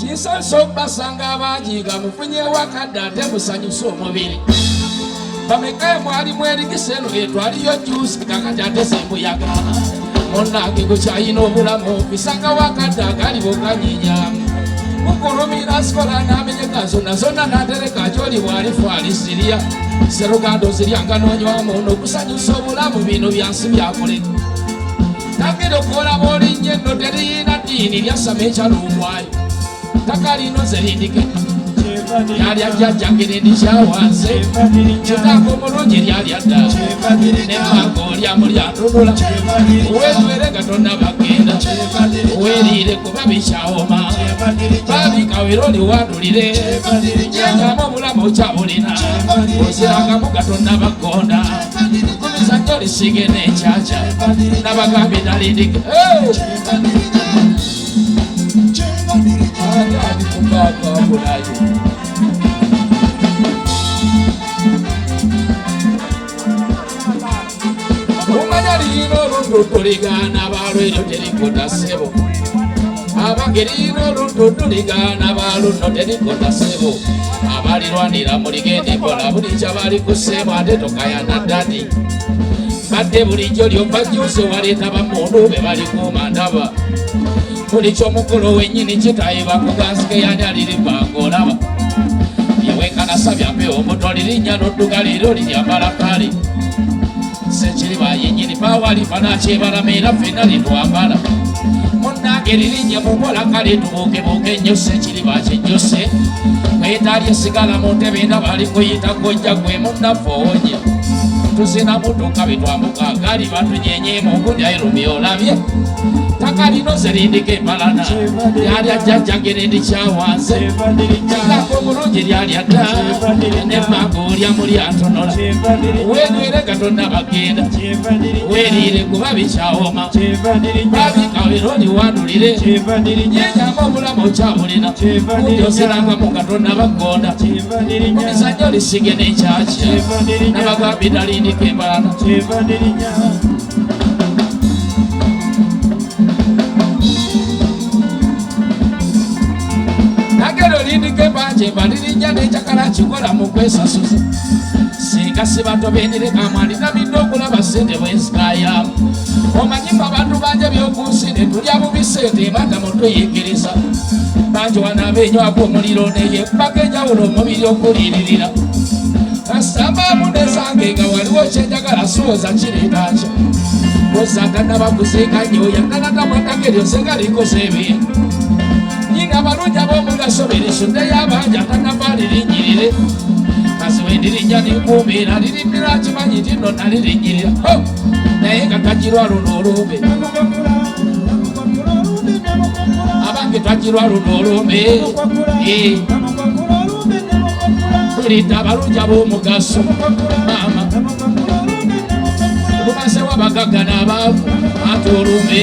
Kinsanyusa okubasanga abangi nga mufunyeewo akadde ate musanyusa omubiri. Bameka mwalimu erigisa eno etwaliyo juice kakati ate sembuyaga. Munnange gukyayina obulamu bisangawo akadde akaliwo kanyinya. Mukulumira asikola n'amenyeka zonna n'atereka gy'oli bw'alifu alisirya. Serugando ziryanga n'onywamu n'okusanyusa obulamu bino byansi byakoleka. Takira okulaba olinnyo enno teriyina ddiini lyasama ekyalumbwayo. Takalino zerindike lyali ajjajjange n'endikyawanze kitanga omulungi lyali adda nemanga olyamu lyantunula weetuere nga tonna bagenda weeriire kuba bikyawoma babikawera oliwandulire yenyamu obulamu okyabulina ozirangamu nga tonna baggonda kumizannyo lisige n'ekyaca nabagambye nalindike umanya lino oluntutu ligaana balwero terikota ssebo abange lino oluntutu ligaana balunno terikota ssebo abalirwanira muligende kola buli kyabali ku ssebo ate tokayana ddadi badde bulijjo lyobajjuuse waleeta bamundu be balikuuma ndaba buli kyomukulu wennyini kitayiba kugansike yani alirimbanga olaba yewekanasabya mpewo omuto lirinnya n'odduga leero liryambalakale sekiriba yennyini pawalifa nakyebalama era ffenna litwambala munnange lirinnya mukola kale tubuukebuuke ennyo sekiriba kyejjose mwetali esigala mu ntebe ndaba alikuyita gojja gwe munnaffe owonye tuzina mutuka bitwambuka gali batunyenyeemu okudyairumi olabye takalino zerindika embalana lyali ajjajjange n'endikyawanze kitanga omulungi lyali adda nemmanga olyamu lyantonola weegwere nga tonna bagenda weeriire kuba bikyawoma babikawera oliwandulire yenyamu obulamu okyabulina udyoserangamu nga tonna baggonda omizannyo lisige n'ekyaki nabagambye nalindika embalana nagero lindike banje balirinnya n'ekyakala kikola mu kwesasuza singa sibatobendere amwalina midde okulaba ssente bwenzikayamu omanyimu abantu banje byokunsi ne tulya bubi ssente emanda mutuyigiriza banje wanaabenywako omuliro neyepaka enjawulo omubiri okuliiririra kasitambaamu nezange nga waliwo kyenjagala suwoza kireetankyo ozatannabakuzinga nnyo yananatamwataka eryo senga likoze ebintu nyinga abalungi ab'omugaso beresuddeyo abangi atanava lirinyirire kasi wendirinnya ninkuumira lirinnira kimanyi nti nno nalirinyirira naye nga twagirwa luno olumbe abange twagirwa luno olumbe tulita abalungi ab'omugaso maama lumasewo abagagga n'abaavu ate olumbe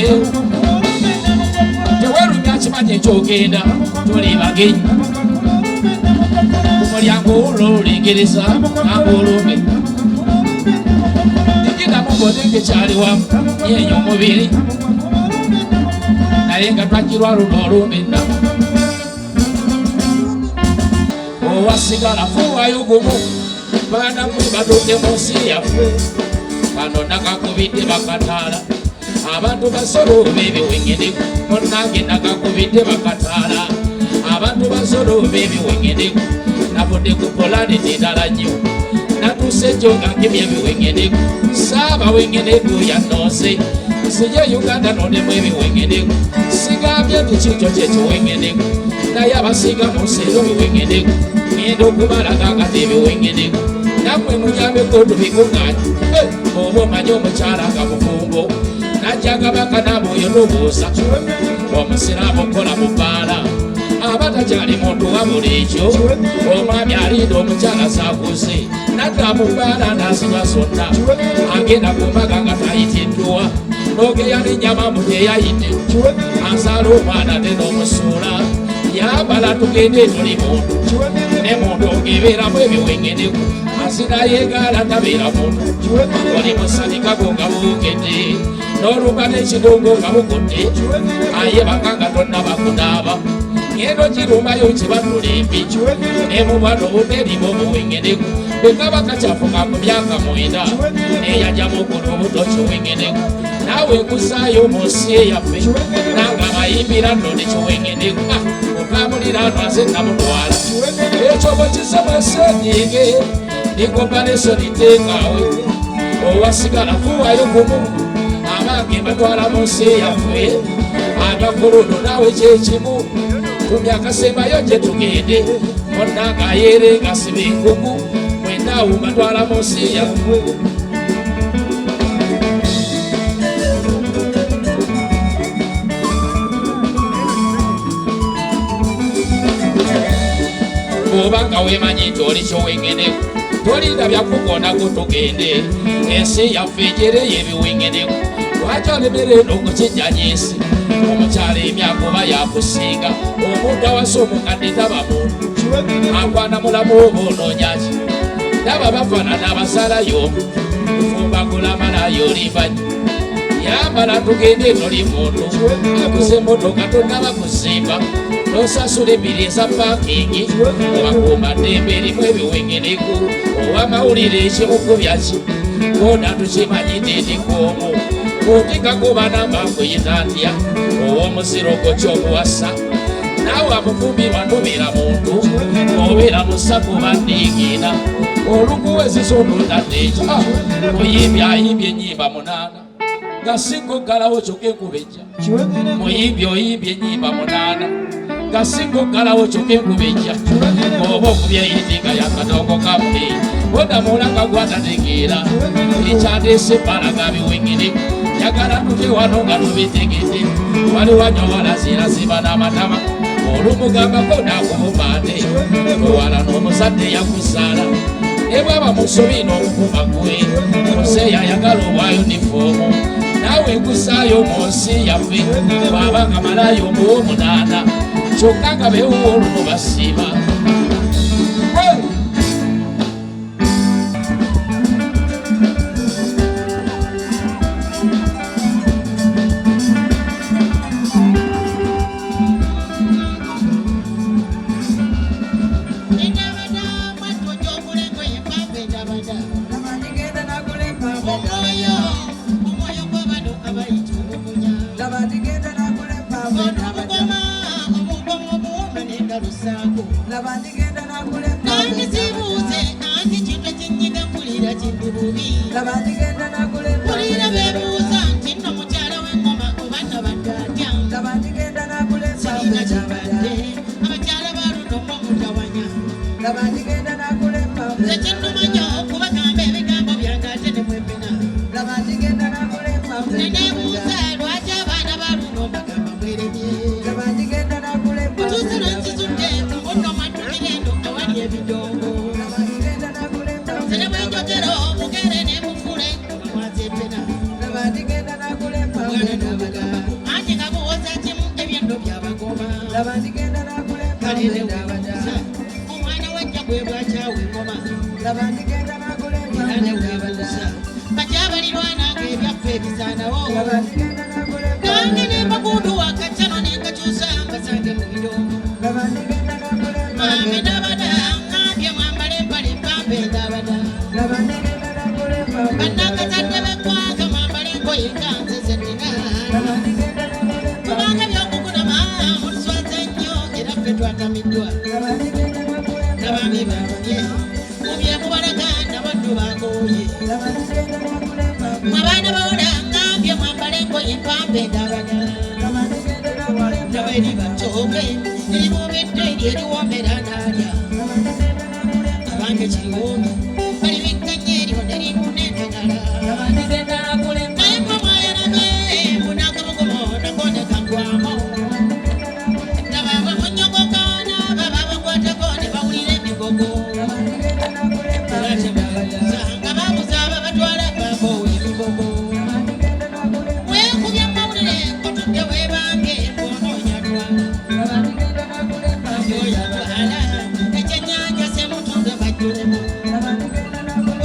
tewerumya kimanyi ekyogenda tuli bagenyi ku mulyango olwolengereza nanga olumbe ndigidamu mbonenge kyaliwamu yenyo omubiri naye nga twagirwa luno olumbe nnamu owasigala fuwayo gumu banamwe batuuke mu nsi yaffe kano nakakubidde bakataala abantu basolooba ebiwengedeku munnange nakakubidde bakataala abantu basolooba ebiwengedeku navudde ku polaneti endala nnyo natuuse jjo nga nkebya ebiwengedeku saabawengedeku yannoose sije uganda nondemu ebiwengedeku sigambye nti kikyo kyekiwengedeku naye abasinga mu nsi ero biwengedeku ngenda okubalaga ngate ebiwengedeku nammwe munyambeko tubikunganye oba omanyi omukyala nga mufumbo najjagabaka nabwoyo nobuuza omusiraamu okola mu bbaala abatakyali muntu wabula ekyo omwami alinda omukyala zakuze nadda mu bbaala naziba zonna agenda ku mbaga nga tayitiddwa nogeya n'ennyama mu teyayidde azaala omwana ate n'omusuula yambala tugende tuli muntu ne muntu ogebeeramu ebiwengedeku asinayegaala tabeera muntu oli musanikako nga buukedde n'oluba n'ekidongo nga bukudde ayebaka nga tonna bakunaaba ngendo kirumayo kibamulembi nemubano obuterimu obuwengeneku bwekaba kacafuka ku myaka 9 neyajamu okuno obuto kiwengeneku nawe nkusaayo mu nsi eyaffe nanga bayimbira nno nekiwengeneku okamulira nwaze namutwala ekyo bwekisemwesenyiige nikompanesoni teekaawe owasigala fuwayo kumu abange batwala mu nsi eyaffe agakuluno nawe kyekimu tumyakasembayo gye tugende onnanga ayere ngasiba enkugu mwenaawo batwala mu nsi yaffe obanga wemanyi nti oli kyowengeneku tolinda byakugondaku tugende ensi yaffe ejereyo ebiwengeneku lwaki olemera eno okukijjanya ensi omukyala emyaka oba yakusinga omuntu awasa omukadde taba muntu akwana mulamu oba onoonyaki ndaba bafaanana abasalayo kufumbagula malayo olimbanyi yambala tugende toli muntu akuze emotoka tonnaba kuzimba nosasula embiri eza paakingi obakuuma ddembe erimu ebiwengeneku owamawulire ekimukubyaki bona tukimanyi tendikoomu kutikako namba nkuyita ntya ow'omuziro gwo kyobuwasa naawe amufumbirwa tobeera muntu obeera musaku bandigiina olukuweziza olutadde ekyo muyimbi ayimbye ennyimba 8 nga singo ggalawo kyokka enkubejja muyimbi oyimbye ennyimba 8 nga singo ggalawo kyokka enkubejja oba okubya yitinga yakadongo kamuli odamulanga gwatategeera ekyandeese ebbalaga biwengeneku yagala tute wano nga tubitegedde wali wanyowalaziiraziba n'amatama olumugambako naakubumande owala n'omuzadde yakusaala ne bwaba musobi n'okukuma gwe museeya ayagala obwayo nifoomu naawe nkusaayo mu nsi yaffe bwabanga malayo omuwo 8 kyokka nga bewuwa olumu basiiba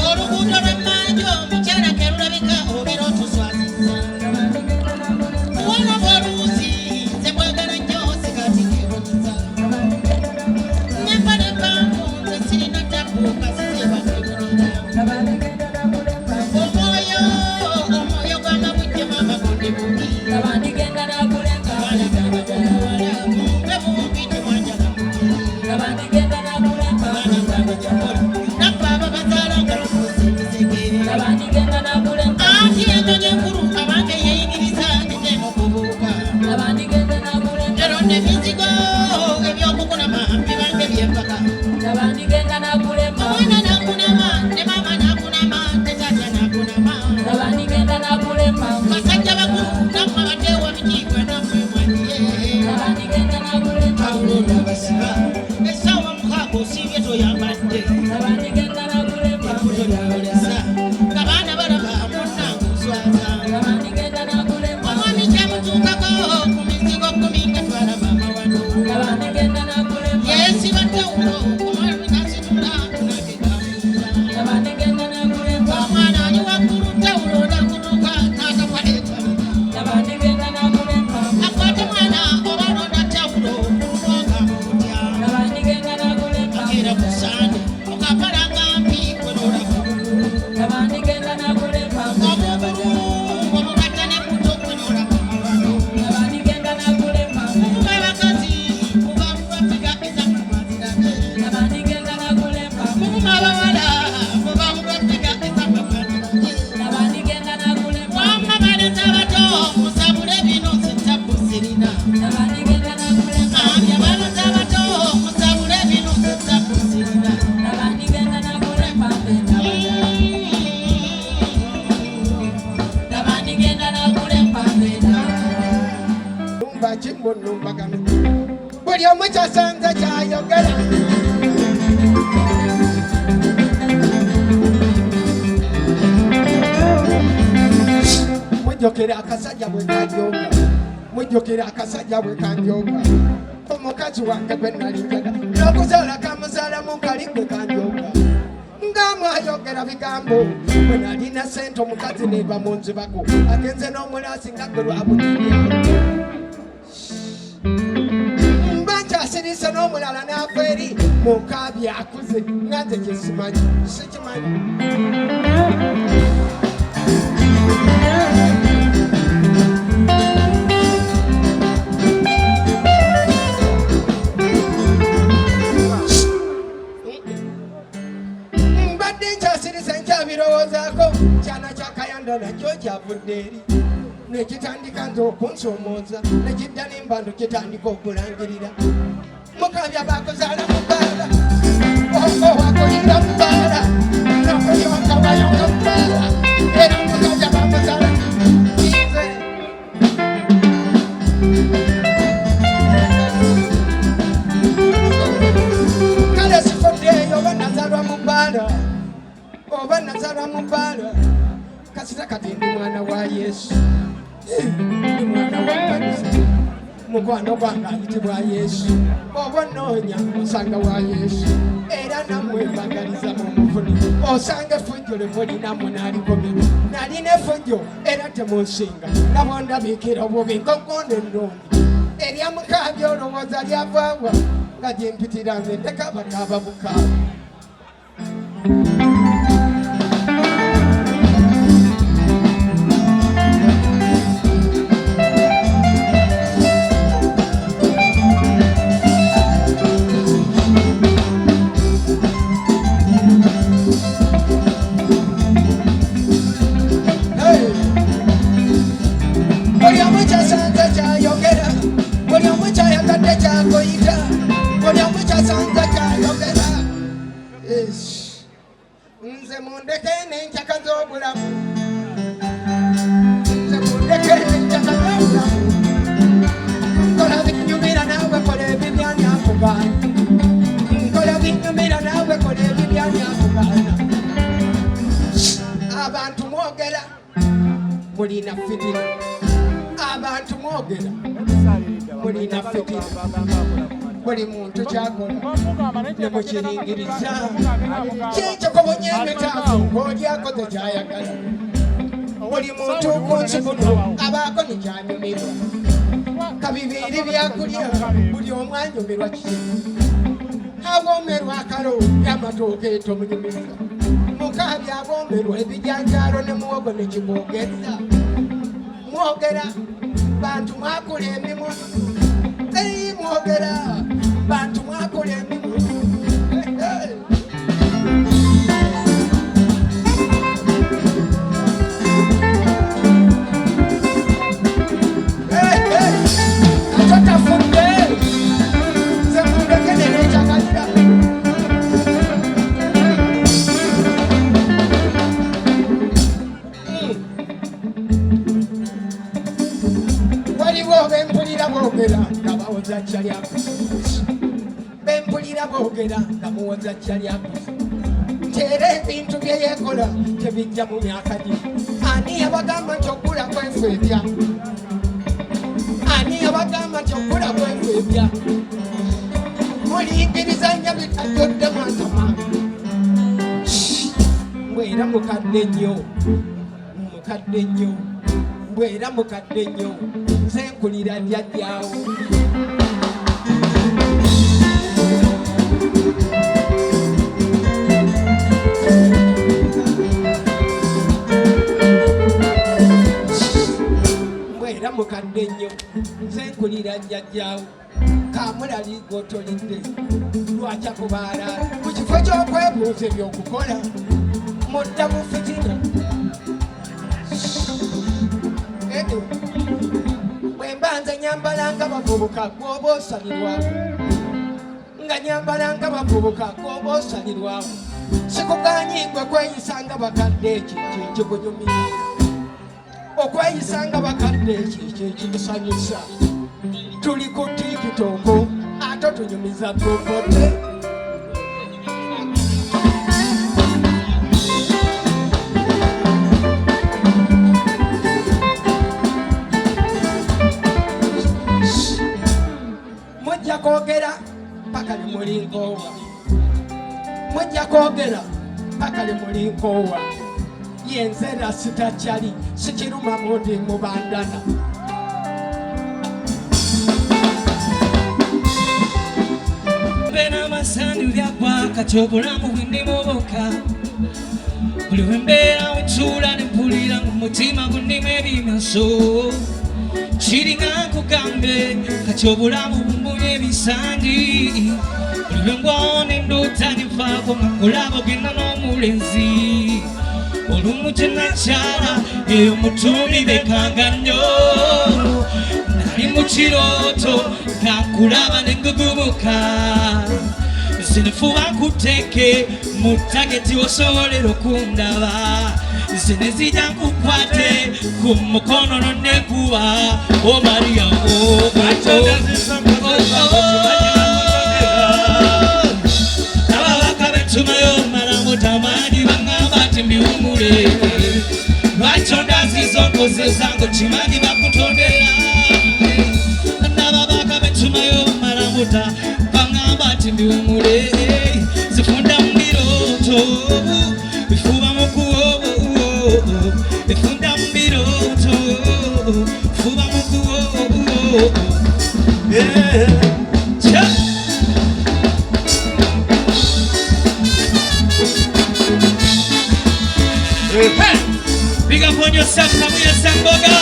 Oluguudo lw'emmanjo mukyala kerulabika Mujokera akasajja bwe kanjoga omukazi wange gwe nalinjaga n'okuzaala kamuzaala mu kali gwe kanjoga ng'amwayogera bigambo bwe nalina sente omukazi neva mu nzibako agenze n'omulaasi nga gwe lwabunirya mba nkyasirise n'omulala n'ava eri mu nkaabi akuze nga nze kye simanyi sikimanyi kyana kyakayanda nakyo kyavudde eri nekitandika nze okunsomooza nekidda n'embando kitandika okulangirira mukabya bakuzaala mu bbaala wakulira mu bbaala nokulyoka wayonga mu bbaala era mukabya bakuzaala nze kale sifuddeeyo oba nazalwa mu bbaala oba nazalwa mu bbaala kasita kati ndi mwana wa Yesu ndi mwana wa kanisa mukwano gwange ayitibwa Yesu oba noonya osanga wa Yesu era nammwe mbagaliza mu mufuni osanga effujjo lye mulinamu n'alikomera nalina effujjo era temunsinga nabo ndabiikira obubi nkokonde endondi erya mukaabi olowooza lyavaawa nga gyempitira nze ndeka bakaaba bukaabi nze mundeke n'enkyaka z'obulamu nze mundeke n'enkyaka z'obulamu nkola binyumira naawe kola ebibyanyakugaana nkola binyumira naawe kola ebibyanyakugaana abantu mwogera mulina fitina abantu mwogera mulina fitina buli muntu kyakola ne mukiringiriza kyekyo kobonya emitaafu ng'olyakoze kyayagala buli muntu ku nsi kuno abaako nekyanyumirwa kabibiiri byakulya buli omu anyumirwa kiki aboomerwa akalo y'amatooke tomunyumiriza mukaabi aboomerwa ebijanjaalo ne muwogo ne kiboogerza mwogera bantu mwakula emimwa mwogera bantu mwakola emimwa atotafudde nze mundekene nekyakalira waliwo bempulira boogera nga bawoza kyalyaku bonna boogera nga muwoza kyali akoze nti era ebintu bye yeekola tebijja mu myaka gye. Ani yabagamba nti okula kwefeebya? Ani yabagamba nti okula kwefeebya? Muliyigiriza nnyo bitajjodde mwatama mbwera mukadde nnyo, mukadde nnyo, mbwera mukadde nnyo, nze nkulira jjajjaawo. Mbwera mukadde nnyo, nze nkulira jjajjaawo. Kamulali gw'otolidde lwaki akubaala mu kifo ky'okwebuuza ebyokukola mudda mu fitina. Bwe mba nze nyambala nga bavubuka gw'oba osalirwamu, nga nyambala nga bavubuka gw'oba osalirwamu. Sikugaanyiigwe kweyisa nga bakadde ekyo ekikunyumira, okweyisa nga bakadde ekyo ekikusanyusa. Tuli ku tikitoko ate tunyumiza popote. Mujja kwogera paka limulinkoowa, mujja kwogera paka limulinkoowa. Yenzera sitakyali sikiruma mundi mubandana. Sandi byagwa kati obulamu bwendimubuka buli wembeera wetula nempulira mu mutima gundimu ebimyaso kiringa nkugambe kati obulamu bumbulya ebisandi buli lwengwawo nendoota nenfaako nga nkulaba ogenda n'omulenzi olumu kye nakyala eyo mutumbi bekanga nnyo nali mu kirooto nga nkulaba nengugubuka zinefuba nkuteke mu tageti osobole okundaba zine zijja nkukwate ku mukono nonnekuba o Maria ababaka betumayo malamutamani baŋŋamba nti mbiwumule lwaki ondaziza onkozesa ngo kimanyi bakutondera nababaka betumayo malamuta mbiwumule zifunda mu birooto bifuba mu kuwowo bifunda mu birooto bifuba mu kuwowo Big up on yourself, Kamuya Samboga.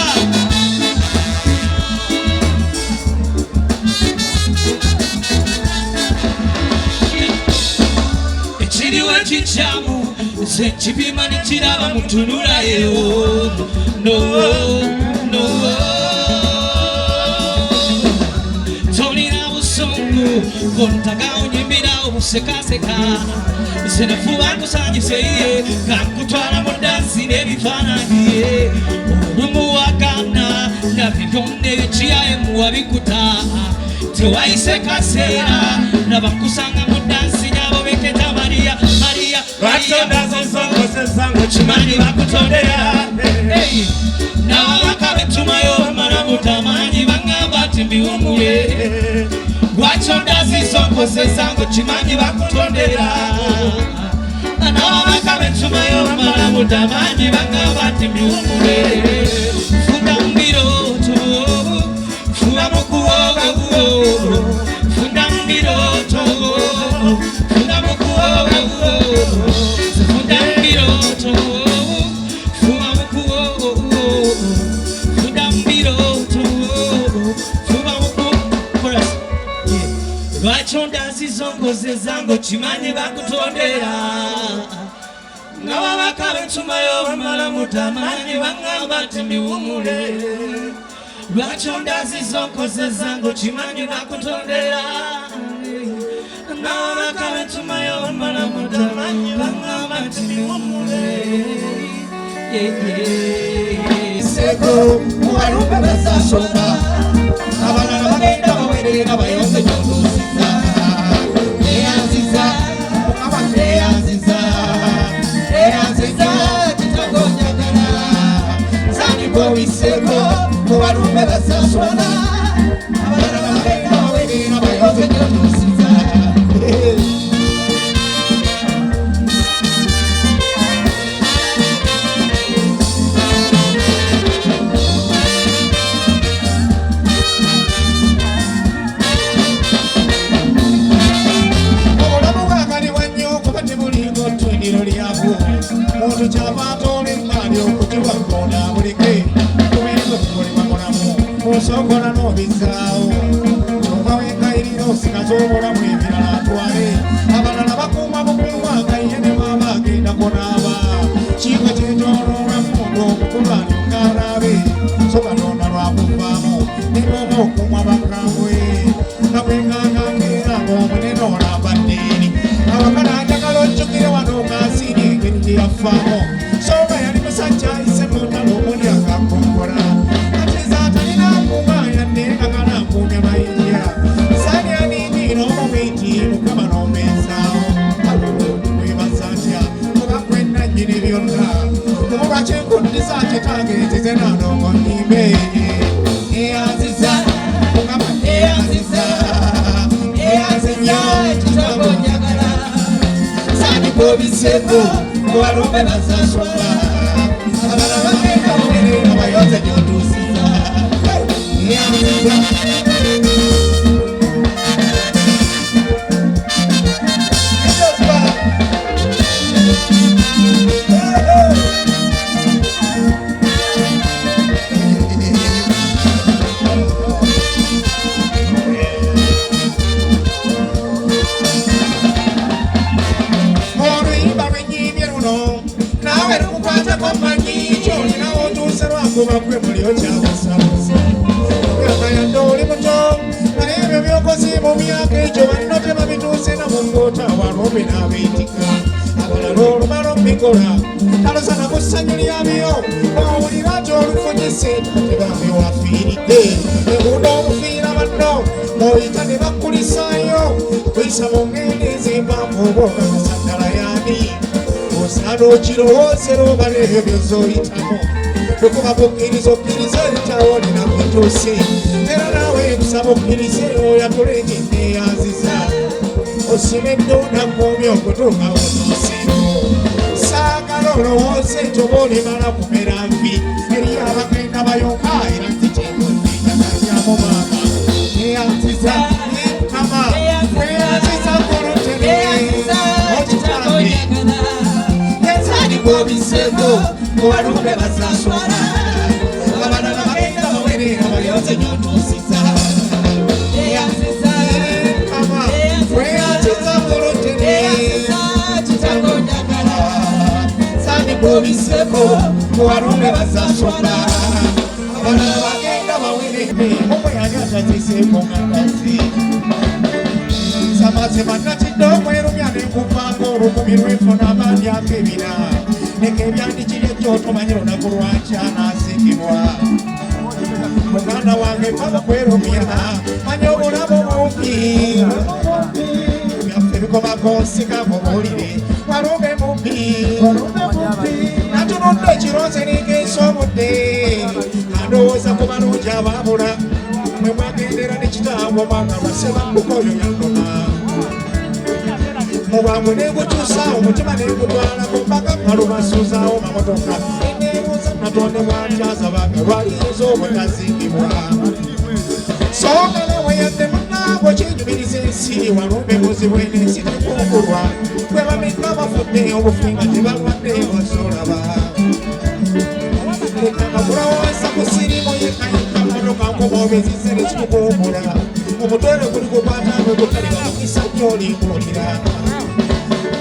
Chichamu sekipima nikiraba mutunulayo no tolina busungu kontaga onyimbira obusekaseka senefuba nkusanyiseye kankutwala mu dansi n'ebifaananyi olumuwagana nabyo byonna ekiyaye muwabikuta tewayise kaseera nabakusanga mu dansi nyabo beketa Maria batondazizongozezango kimanyi bakutondera nababaka betumayo malamutamani baŋŋamba nti mbiwumule lwaki ondazizongozezango kimanyi bakutondera nababaka betumayo malamutamani baŋŋamba nti mbiwumule funda mu birooto fuba mu kuwowo funda mu birooto fuba mu kuwowo funda mu birooto fuba mu kuwowo funda mu birooto fuba mu kuwowo lwaki ondazizongozezango kimanyi bakutondera nababaka betumayo bamalamutamani baŋŋamba nti mbiwumule lwaki ondazizongozezango kimanyi bakutondera nababaka betumayo bamalamutamani baŋŋamba nti mbiwumule Seko mubalumbe bazasonga abalala bagenda bawerera bayonze gyondusiza n'obizaawo kyova wengayirira osigaza obulamu ebirala atwale abalala bakuuma bukuuma ngaye ne maama agendako n'aba kiiko kyetoloola mundu omukulu alyoka alabe so katonda lwakuvaamu ne bwoba okuumwa bakambwe nga bwengangangeera ng'omunene olambadde eri abakala njagala ojjukire wano ngaasiiri engeri gye yafaamu soba yali musajja ayise mutalo omuli akakongola atiza atalina nkuuma yadde ngagala nkuumya mayinja sani anindiira omubiti mukama n'omeezaawo webaza atya kuba gwenna nnyini byonna olwakyenkuddisa kyetangeeteze nanongo nnimbe eyanziza mukama eyanziza eyanzinya ekitabo njagala sandika obiseko kubalumbe bazasoma abala bagenda bugerera bayoze gyotuusiza eyanziza kuba kwe mulio kyabusabusa myaka yadde oli muto naye ebyo byokoze mu myaka egyo banno tebabituuse na mungoota abalumbi n'abeetika abalala olumala omubikola talosana ku ssanyu lyabyo owulira nti olufunyise tebambe wafiiridde ebuuda obufiira banno oyita ne bakkulisaayo kuyisa mu ngendo ez'empanvu oba okakasa ddala yani osaana okirowoozera obala ebyo byozooyitamu okuba bukkiriza okkiriza ebitawolera kutuusi era naawe kusaba okkirize oyatulenge neyanziza osimedde onakuumya okutuuka otuuseeko saagala olowooze nti oba olimala kumera nvi eri abagenda bayonka era nti kyekondeyagalyamu maama neyanziza mukama neyanziza kulutere okitambe yezaalibwa obiseeko kubalumbe bazasoma abalala bagenda bawerera bayoze nyotuusiza eyanziza mukama weyanziza kulutere kitabo njagala sandika obiseko kubalumbe bazasoma abalala bagenda bawerere omweyali ataziseeko ngandasi samaze bannakidde omwerumya nenkuvaako olukumi lwefuna amandyaako ebira neka ebyandikiri ekyotomanye lunaku lwakyanasikibwa muganda wange mpaka kwerumya manya obulamu bumpi byaffe bikomako nsikamu buwulire walumbe mumpi natunudde ekironze ningeesa obudde andowooza ku balungi abaabula mwe mwagendera nekitangwa mwanga lwasebambuka oyo yandoma mubwangu negutuusa omutima negutwalako mpaka malubasuzaawo mamotoka eneebuuza natonde bwatyaza bange lwaliyinza obutazingibwa soogale weyadde munaabo kyenjumiriza ensi walumbe buzibu enensi tekungulwa kwe bameka bafudde obufinga tebalwadde basolaba lekakagulawasa ku sirimu yekayika motoka nkobobezisere kikukumbula omutwere guli gukwata gwegutaliba mukisa gyolimbulira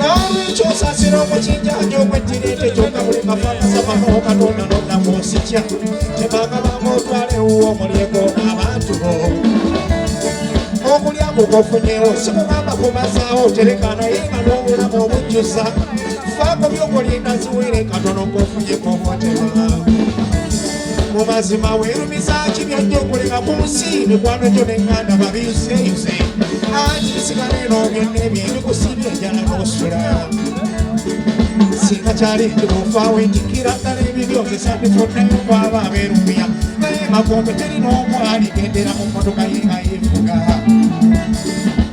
n'olwekyosasira omukinjanja ogwettirete kyokka buli kafaanasamamu katonda nonnamusikya tebagabamu otwalewo omulyego n'abantu bo okulya kukofunyewo sikugamba kumazaawo tereka naye nga n'obulamu obujjusa faako byokolinda ziwere katono kofunyeko obwoteba mu mazima weerumiza kibyojja okuleka ku nsi mikwano gyo neŋŋanda babiyuseyuse anti bisigala eno byonna ebyo ebikusibya enjala n'osula singa kyali ndi bufaawo enjikira ddala ebibyogesa ndifunnayo kwaba abeerumya naye magombe teri n'omu aligendera mu mmotoka ye nga yeefuga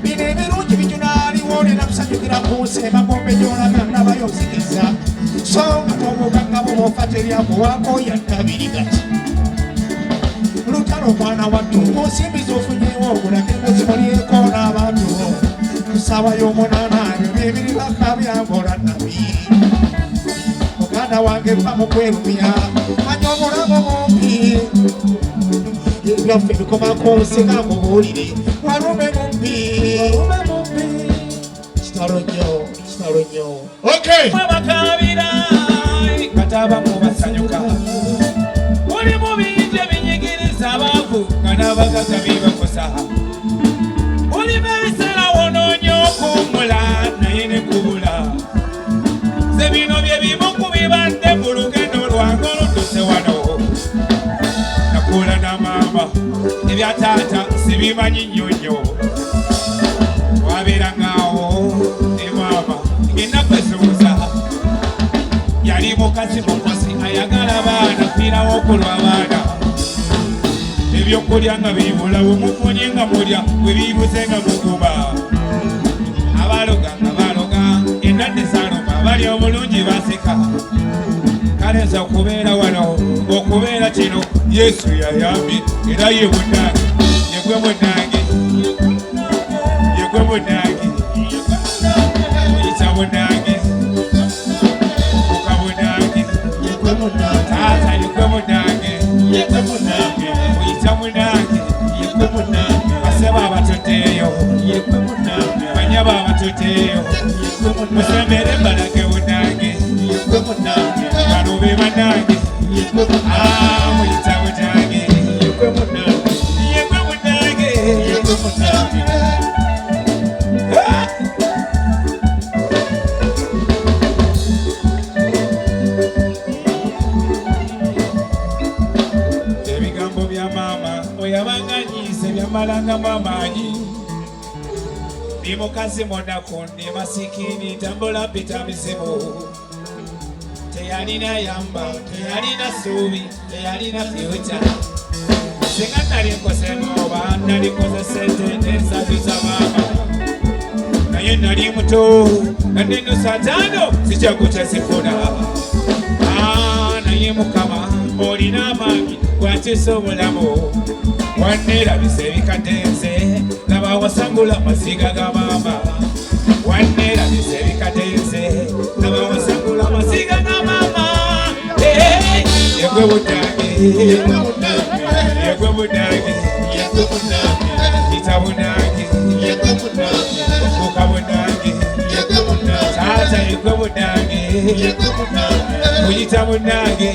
bino ebirungi bijunaaliwo nena kusanyukira ku nsi emagombe gy'olaga nabayozikiza so nga tomuganga bobofa teryakuwaako yattabiri gati lutalo mwana wattu munsimbi zofunyewo obulage muzimulyeko n'abantu kusaba y'omunaana ebyo byebiribaka byangola nabi muganda wange mpa mukwerumya manya obulamu bumpi byaffe bikoma ku nsi nga mubuulire walume mubbi kitalo nnyo okay Bakabira kataba mu basanyuka oli mu bintu ebinyigiriza abaavu nga n'abagaga bibakosa oli bebisera wonoonya okuwummula naye ne kubula ze bino bye bimu ku bibadde mu lugendo lwange olutuuse wano nakula na maama ebya taata sibimanyi nnyonnyo wabeerangaawo ne maama ennaku ezibuuza yali mukazi mukozi ayagala baana fiirawo okulwa baana ebyokulya nga bibula bwemufunye nga mulya bwe biibuze nga mukuba abaloga nga baloga endadde zaaluma abali obulungi baseka kale nza okubeera wano okubeera kino yesu yayambye era ye munnange yegwe munnange yegwe munnange muyita munnange muka munnange taata yegwe munnange muyita munnange baseba abatuddeeyo banyaba abatuddeeyo musembere mbalage munnange bano be bannange muyita munnange yegwe munnange ebigambo bya maama oyabanganyiise byamalanga amaanyi ndi mukazi munaku ndi masikini tambula mpita mizimu teyalina yamba teyalina suubi teyalina fyuta singa nalikoze nooba nalikoze sente ensabiza maama naye nali muto nandinusa taano sikyagukya zifuna naye mukama olina amaanyi gwakisa obulamu wanneerabisa ebikadenze laba wasangula amasiga ga maama wanneerabisa ebikadenze laba wasangula amasiga ga maama yegwe bunnange yegwe bunnange ita bunnange okuka bunnange taata yegwe bunnange muyita bunnange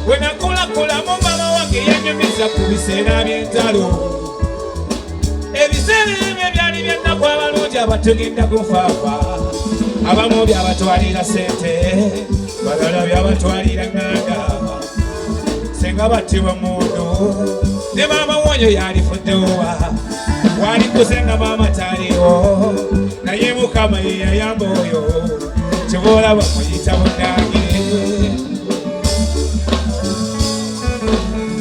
wenakulakulamo mama wange yanyumiza ku biseera by'entalo ebiseera ebyo byali byennaku abalungi abatugenda gufaafa abamu byabatwalira sente balala byabatwalira nganda senga battibwa mundu ne maama wonyo yalifuddewa walikuze nga maama taliwo naye mukama ye yayamba oyo kiboolaba muyita bunnange